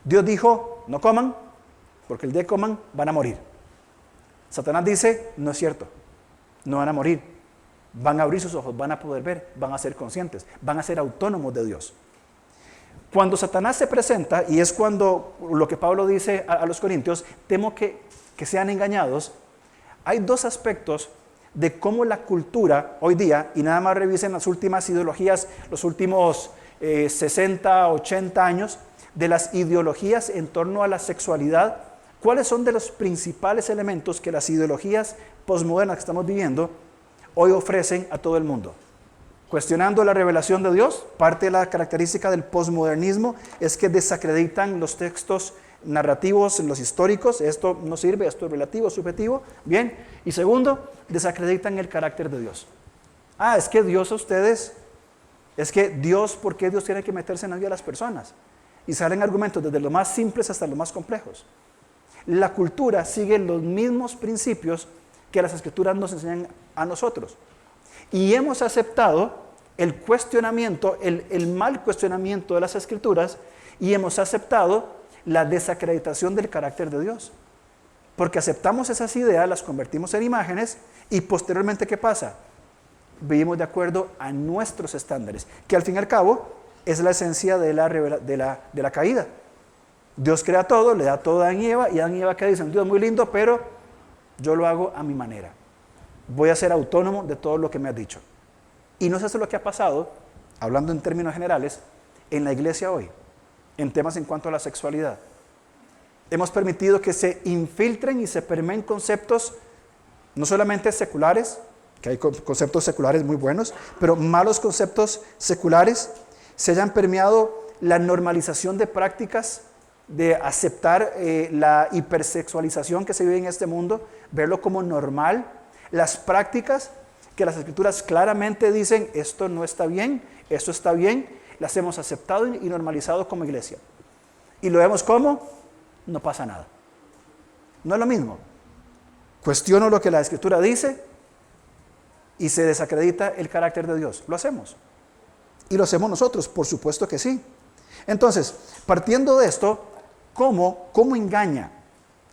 Dios dijo, no coman, porque el día que coman van a morir. Satanás dice, no es cierto, no van a morir. Van a abrir sus ojos, van a poder ver, van a ser conscientes, van a ser autónomos de Dios. Cuando Satanás se presenta, y es cuando lo que Pablo dice a los corintios, temo que sean engañados, hay dos aspectos de cómo la cultura hoy día, y nada más revisen las últimas ideologías, los últimos 60, 80 años, de las ideologías en torno a la sexualidad, cuáles son de los principales elementos que las ideologías posmodernas que estamos viviendo hoy ofrecen a todo el mundo. Cuestionando la revelación de Dios, parte de la característica del posmodernismo es que desacreditan los textos narrativos, los históricos, esto no sirve, esto es relativo, subjetivo, bien. Y segundo, desacreditan el carácter de Dios. Es que Dios a ustedes, ¿por qué Dios tiene que meterse en la vida de las personas? Y salen argumentos desde los más simples hasta los más complejos. La cultura sigue los mismos principios que las escrituras nos enseñan a nosotros. Y hemos aceptado el cuestionamiento, el mal cuestionamiento de las escrituras, y hemos aceptado la desacreditación del carácter de Dios. Porque aceptamos esas ideas, las convertimos en imágenes, y posteriormente, ¿qué pasa? Vivimos de acuerdo a nuestros estándares, que al fin y al cabo es la esencia de la caída. Dios crea todo, le da todo a Adán y Eva, y Adán y Eva que dicen, Dios muy lindo, pero yo lo hago a mi manera. Voy a ser autónomo de todo lo que me has dicho. Y no es eso lo que ha pasado, hablando en términos generales, en la iglesia hoy, en temas en cuanto a la sexualidad. Hemos permitido que se infiltren y se permeen conceptos, no solamente seculares, que hay conceptos seculares muy buenos, pero malos conceptos seculares, se hayan permeado la normalización de prácticas, de aceptar la hipersexualización que se vive en este mundo, verlo como normal, las prácticas que las Escrituras claramente dicen, esto no está bien, esto está bien, las hemos aceptado y normalizado como iglesia. Y lo vemos como, no pasa nada. No es lo mismo. Cuestiono lo que la Escritura dice y se desacredita el carácter de Dios. Lo hacemos. Y lo hacemos nosotros, por supuesto que sí. Entonces, partiendo de esto, ¿cómo engaña?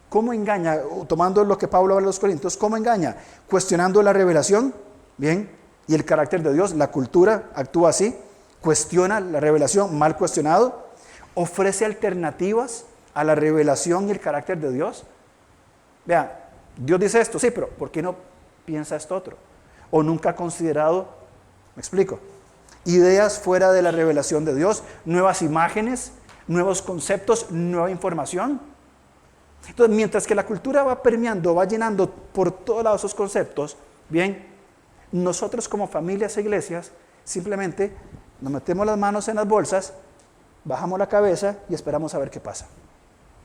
¿Cómo engaña? Tomando lo que Pablo habla a los Corintios, ¿cómo engaña? Cuestionando la revelación, bien, y el carácter de Dios. La cultura actúa así, cuestiona la revelación, mal cuestionado, ofrece alternativas a la revelación y el carácter de Dios. Vean, Dios dice esto, sí, pero ¿por qué no piensa esto otro? O nunca ha considerado, me explico, ideas fuera de la revelación de Dios, nuevas imágenes, nuevos conceptos, nueva información. Entonces, mientras que la cultura va permeando, va llenando por todos lados esos conceptos, bien, nosotros como familias e iglesias simplemente nos metemos las manos en las bolsas, bajamos la cabeza y esperamos a ver qué pasa.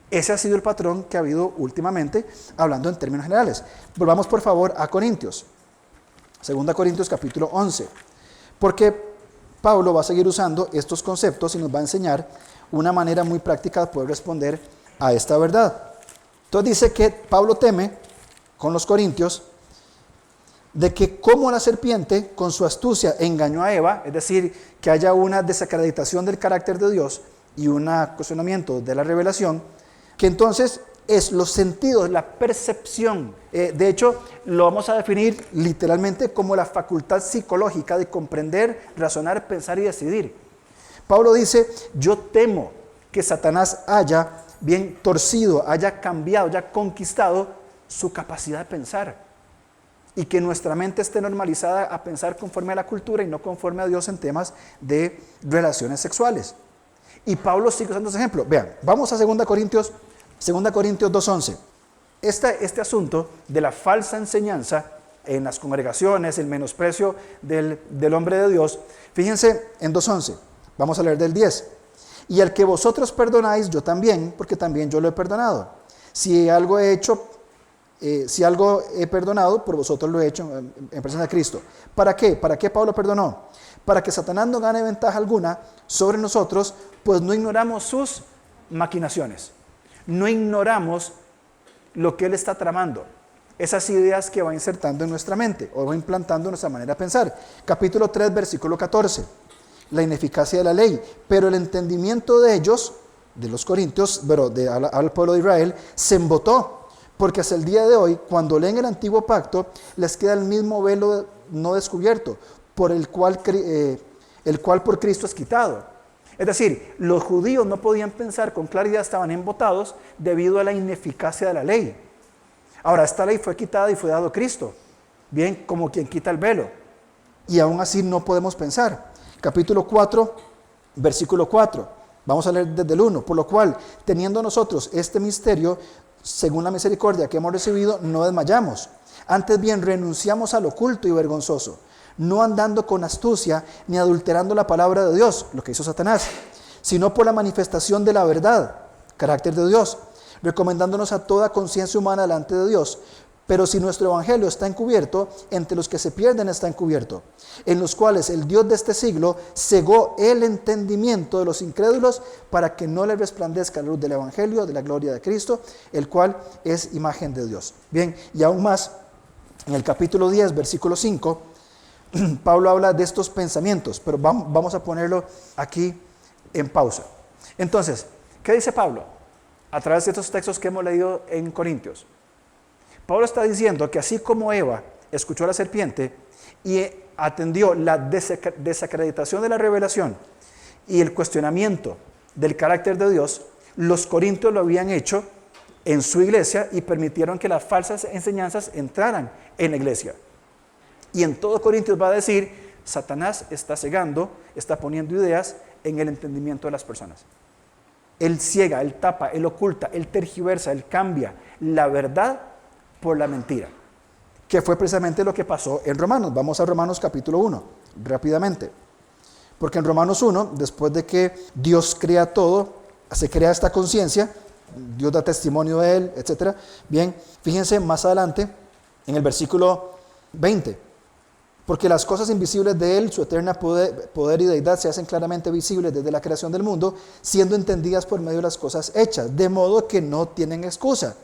Ese ha sido el patrón que ha habido últimamente, hablando en términos generales. Volvamos por favor a Corintios, 2 Corintios capítulo 11, porque Pablo va a seguir usando estos conceptos y nos va a enseñar una manera muy práctica de poder responder a esta verdad. Entonces dice que Pablo teme con los corintios de que como la serpiente con su astucia engañó a Eva, es decir, que haya una desacreditación del carácter de Dios y un cuestionamiento de la revelación, que entonces es los sentidos, la percepción. De hecho, lo vamos a definir literalmente como la facultad psicológica de comprender, razonar, pensar y decidir. Pablo dice, yo temo que Satanás haya bien torcido, haya cambiado, haya conquistado su capacidad de pensar. Y que nuestra mente esté normalizada a pensar conforme a la cultura y no conforme a Dios en temas de relaciones sexuales. Y Pablo sigue usando ese ejemplo. Vean, vamos a 2 Corintios 2:11. Este asunto de la falsa enseñanza en las congregaciones, el menosprecio del hombre de Dios, fíjense en 2:11, vamos a leer del 10. Y al que vosotros perdonáis, yo también, porque también yo lo he perdonado. Si algo he perdonado, por vosotros lo he hecho en persona de Cristo. ¿Para qué? ¿Para qué Pablo perdonó? Para que Satanás no gane ventaja alguna sobre nosotros, pues no ignoramos sus maquinaciones. No ignoramos lo que él está tramando. Esas ideas que va insertando en nuestra mente o va implantando en nuestra manera de pensar. Capítulo 3, versículo 14. La ineficacia de la ley. Pero el entendimiento de ellos, de los corintios, pero al pueblo de Israel, se embotó. Porque hasta el día de hoy, cuando leen el antiguo pacto, les queda el mismo velo no descubierto, por el cual por Cristo es quitado. Es decir, los judíos no podían pensar con claridad, estaban embotados debido a la ineficacia de la ley. Ahora, esta ley fue quitada y fue dado Cristo, bien, como quien quita el velo. Y aún así no podemos pensar. Capítulo 4, versículo 4. Vamos a leer desde el 1. Por lo cual, teniendo nosotros este misterio, según la misericordia que hemos recibido, no desmayamos. Antes bien, renunciamos al oculto y vergonzoso, no andando con astucia ni adulterando la palabra de Dios, lo que hizo Satanás, sino por la manifestación de la verdad, carácter de Dios, recomendándonos a toda conciencia humana delante de Dios. Pero si nuestro evangelio está encubierto, entre los que se pierden está encubierto, en los cuales el Dios de este siglo cegó el entendimiento de los incrédulos para que no les resplandezca la luz del evangelio de la gloria de Cristo, el cual es imagen de Dios. Bien, y aún más, en el capítulo 10, versículo 5, Pablo habla de estos pensamientos, pero vamos a ponerlo aquí en pausa. Entonces, ¿qué dice Pablo? A través de estos textos que hemos leído en Corintios. Pablo está diciendo que así como Eva escuchó a la serpiente y atendió la desacreditación de la revelación y el cuestionamiento del carácter de Dios, los corintios lo habían hecho en su iglesia y permitieron que las falsas enseñanzas entraran en la iglesia. Y en todo Corintios va a decir, Satanás está cegando, está poniendo ideas en el entendimiento de las personas. Él ciega, él tapa, él oculta, él tergiversa, él cambia la verdad por la mentira, que fue precisamente lo que pasó en Romanos. Vamos a Romanos capítulo 1, rápidamente. Porque en Romanos 1, después de que Dios crea todo, se crea esta conciencia, Dios da testimonio de él, etc. Bien, fíjense más adelante en el versículo 20. Porque las cosas invisibles de Él, su eterna poder y deidad, se hacen claramente visibles desde la creación del mundo, siendo entendidas por medio de las cosas hechas, de modo que no tienen excusa.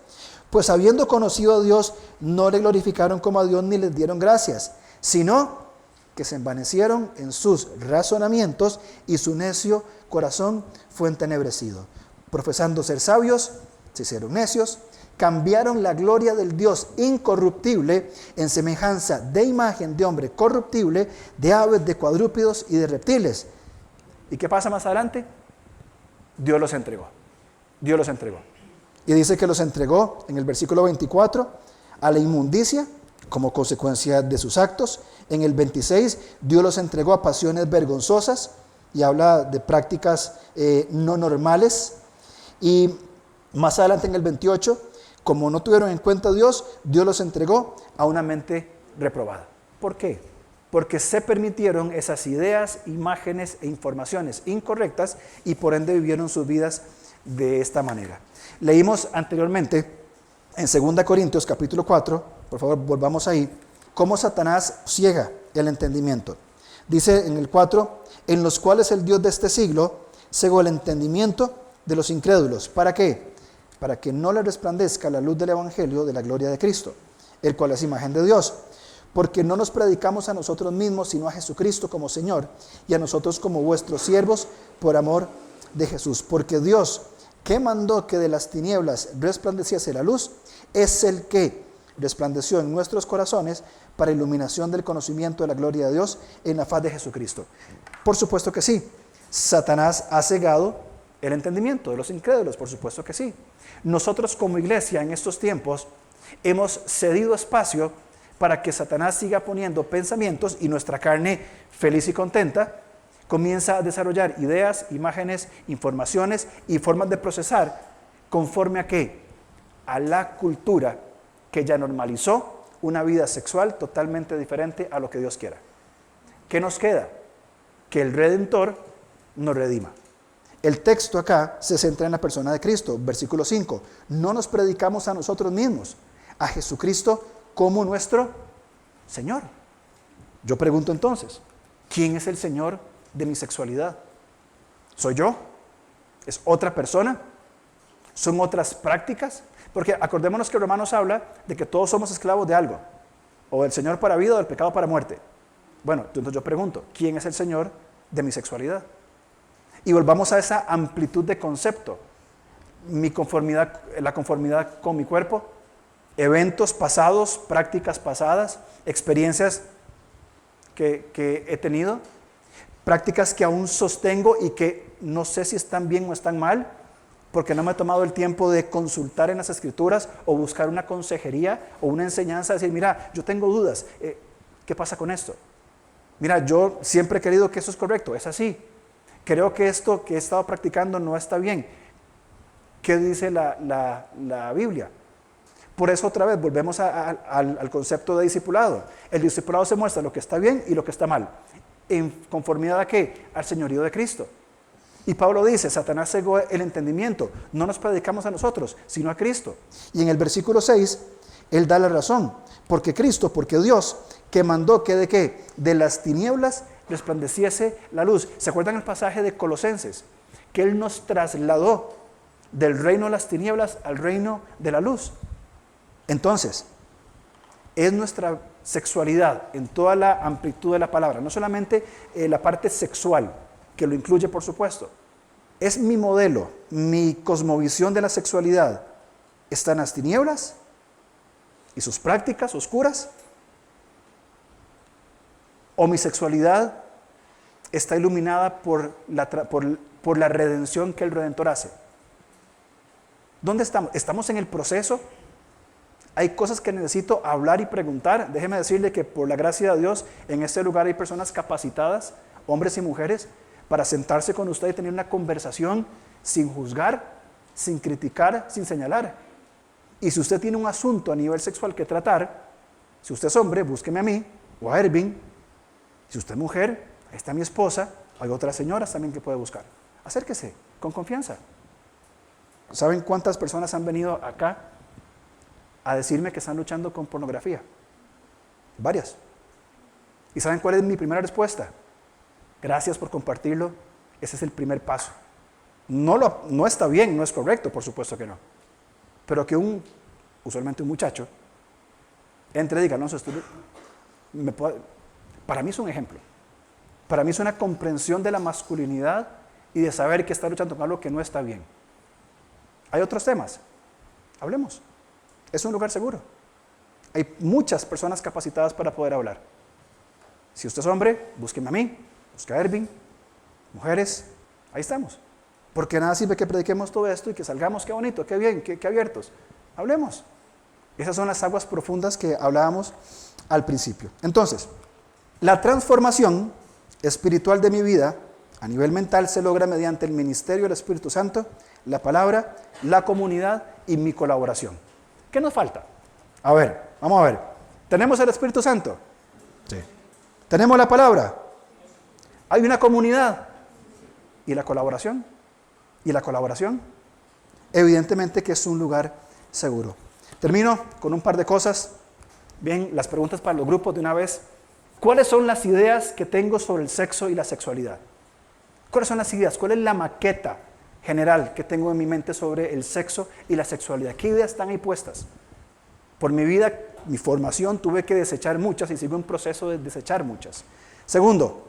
Pues habiendo conocido a Dios, no le glorificaron como a Dios ni les dieron gracias, sino que se envanecieron en sus razonamientos y su necio corazón fue entenebrecido. Profesando ser sabios, se hicieron necios, cambiaron la gloria del Dios incorruptible en semejanza de imagen de hombre corruptible, de aves, de cuadrúpedos y de reptiles. ¿Y qué pasa más adelante? Dios los entregó. Dios los entregó. Y dice que los entregó en el versículo 24 a la inmundicia como consecuencia de sus actos. En el 26 Dios los entregó a pasiones vergonzosas y habla de prácticas no normales. Y más adelante en el 28, como no tuvieron en cuenta a Dios, Dios los entregó a una mente reprobada. ¿Por qué? Porque se permitieron esas ideas, imágenes e informaciones incorrectas y por ende vivieron sus vidas de esta manera. Leímos anteriormente en 2 Corintios capítulo 4, por favor volvamos ahí, cómo Satanás ciega el entendimiento. Dice en el 4, en los cuales el Dios de este siglo cegó el entendimiento de los incrédulos. ¿Para qué? Para que no le resplandezca la luz del evangelio de la gloria de Cristo, el cual es imagen de Dios. Porque no nos predicamos a nosotros mismos, sino a Jesucristo como Señor, y a nosotros como vuestros siervos por amor de Jesús. Porque Dios, que mandó que de las tinieblas resplandeciese la luz, es el que resplandeció en nuestros corazones para iluminación del conocimiento de la gloria de Dios en la faz de Jesucristo. Por supuesto que sí. Satanás ha cegado el entendimiento de los incrédulos, por supuesto que sí. Nosotros como iglesia en estos tiempos hemos cedido espacio para que Satanás siga poniendo pensamientos y nuestra carne feliz y contenta comienza a desarrollar ideas, imágenes, informaciones y formas de procesar conforme a ¿qué? A la cultura que ya normalizó una vida sexual totalmente diferente a lo que Dios quiera. ¿Qué nos queda? Que el Redentor nos redima. El texto acá se centra en la persona de Cristo, versículo 5. No nos predicamos a nosotros mismos, a Jesucristo como nuestro Señor. Yo pregunto entonces, ¿quién es el Señor de mi sexualidad? ¿Soy yo? ¿Es otra persona? ¿Son otras prácticas? Porque acordémonos que Romanos habla de que todos somos esclavos de algo, o del Señor para vida o del pecado para muerte. Bueno, entonces yo pregunto, ¿quién es el Señor de mi sexualidad? Y volvamos a esa amplitud de concepto. Mi conformidad, la conformidad con mi cuerpo, eventos pasados, prácticas pasadas, experiencias que he tenido, prácticas que aún sostengo y que no sé si están bien o están mal, porque no me he tomado el tiempo de consultar en las Escrituras o buscar una consejería o una enseñanza, decir, mira, yo tengo dudas, ¿qué pasa con esto? Mira, yo siempre he querido que eso es correcto, es así. Creo que esto que he estado practicando no está bien. ¿Qué dice la Biblia? Por eso otra vez volvemos al concepto de discipulado. El discipulado se muestra lo que está bien y lo que está mal. ¿En conformidad a qué? Al señorío de Cristo. Y Pablo dice, Satanás cegó el entendimiento. No nos predicamos a nosotros, sino a Cristo. Y en el versículo 6, él da la razón. Porque Cristo, porque Dios, que mandó que de qué? De las tinieblas resplandeciese la luz. ¿Se acuerdan el pasaje de Colosenses? Que Él nos trasladó del reino de las tinieblas al reino de la luz. Entonces, es nuestra sexualidad en toda la amplitud de la palabra, no solamente la parte sexual, que lo incluye por supuesto. Es mi modelo, mi cosmovisión de la sexualidad. ¿Está en las tinieblas y sus prácticas oscuras? ¿O mi sexualidad está iluminada por la redención que el Redentor hace? ¿Dónde estamos? ¿Estamos en el proceso? Hay cosas que necesito hablar y preguntar. Déjeme decirle que por la gracia de Dios, en este lugar hay personas capacitadas, hombres y mujeres, para sentarse con usted y tener una conversación sin juzgar, sin criticar, sin señalar. Y si usted tiene un asunto a nivel sexual que tratar, si usted es hombre, búsqueme a mí o a Ervin. Si usted es mujer, ahí está mi esposa, hay otras señoras también que puede buscar. Acérquese con confianza. ¿Saben cuántas personas han venido acá a decirme que están luchando con pornografía? Varias. ¿Y saben cuál es mi primera respuesta? Gracias por compartirlo. Ese es el primer paso. No está bien, no es correcto, por supuesto que no. Pero que usualmente un muchacho, entre y diga, no, para mí es un ejemplo. Para mí es una comprensión de la masculinidad y de saber que está luchando con algo que no está bien. Hay otros temas. Hablemos. Es un lugar seguro. Hay muchas personas capacitadas para poder hablar. Si usted es hombre, búsqueme a mí, busque a Ervin. Mujeres, ahí estamos. Porque nada sirve que prediquemos todo esto y que salgamos, qué bonito, qué bien, qué abiertos. Hablemos. Esas son las aguas profundas que hablábamos al principio. Entonces, la transformación espiritual de mi vida a nivel mental se logra mediante el ministerio del Espíritu Santo, la palabra, la comunidad y mi colaboración. ¿Qué nos falta? A ver, vamos a ver. ¿Tenemos el Espíritu Santo? Sí. ¿Tenemos la palabra? ¿Hay una comunidad? ¿Y la colaboración? ¿Y la colaboración? Evidentemente que es un lugar seguro. Termino con un par de cosas. Bien, las preguntas para los grupos de una vez. ¿Cuáles son las ideas que tengo sobre el sexo y la sexualidad? ¿Cuáles son las ideas? ¿Cuál es la maqueta general que tengo en mi mente sobre el sexo y la sexualidad? ¿Qué ideas están ahí puestas? Por mi vida, mi formación, tuve que desechar muchas y sigo en proceso de desechar muchas. Segundo,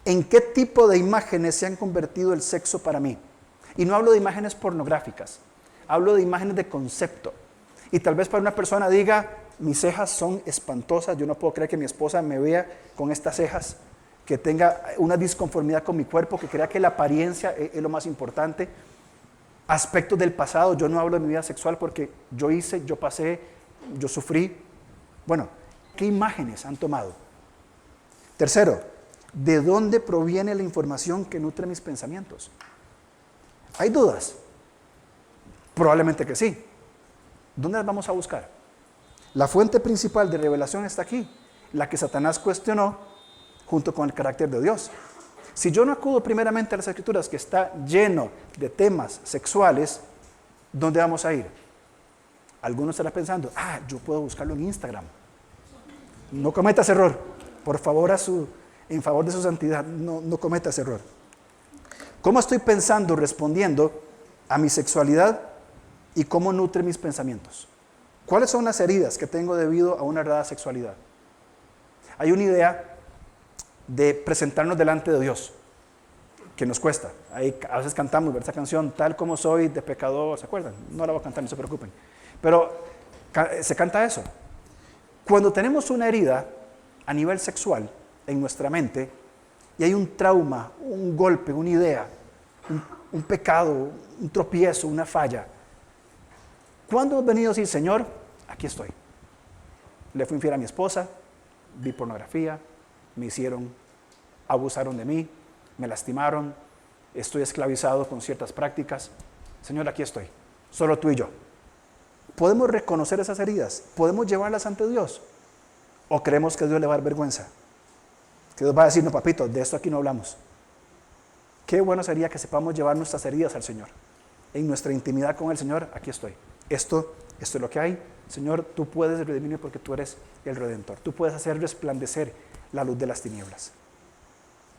¿en qué tipo de imágenes se han convertido el sexo para mí? Y no hablo de imágenes pornográficas, hablo de imágenes de concepto. Y tal vez para una persona diga, mis cejas son espantosas, yo no puedo creer que mi esposa me vea con estas cejas, que tenga una disconformidad con mi cuerpo, que crea que la apariencia es lo más importante. Aspectos del pasado, yo no hablo de mi vida sexual porque yo hice, yo pasé, yo sufrí. Bueno, ¿qué imágenes han tomado? Tercero, ¿de dónde proviene la información que nutre mis pensamientos? ¿Hay dudas? Probablemente que sí. ¿Dónde las vamos a buscar? La fuente principal de revelación está aquí, la que Satanás cuestionó junto con el carácter de Dios. Si yo no acudo primeramente a las Escrituras, que está lleno de temas sexuales, ¿dónde vamos a ir? Algunos estarán pensando, yo puedo buscarlo en Instagram. No cometa ese error. Por favor, en favor de su santidad, no cometa ese error. ¿Cómo estoy pensando, respondiendo a mi sexualidad y cómo nutre mis pensamientos? ¿Cuáles son las heridas que tengo debido a una errada sexualidad? Hay una idea de presentarnos delante de Dios, que nos cuesta. A veces cantamos esa canción, tal como soy de pecador, ¿se acuerdan? No la voy a cantar, no se preocupen. Pero se canta eso. Cuando tenemos una herida a nivel sexual en nuestra mente, y hay un trauma, un golpe, una idea, un pecado, un tropiezo, una falla, ¿cuándo hemos venido a decir, Señor, aquí estoy? Le fui infiel a mi esposa, vi pornografía, me abusaron de mí, me lastimaron, estoy esclavizado con ciertas prácticas. Señor, aquí estoy, solo tú y yo. ¿Podemos reconocer esas heridas? ¿Podemos llevarlas ante Dios? ¿O creemos que Dios le va a dar vergüenza? Que Dios va a decir, no, papito, de esto aquí no hablamos. Qué bueno sería que sepamos llevar nuestras heridas al Señor. En nuestra intimidad con el Señor, aquí estoy. Esto es lo que hay. Señor, tú puedes redimirme porque tú eres el Redentor. Tú puedes hacer resplandecer la luz de las tinieblas.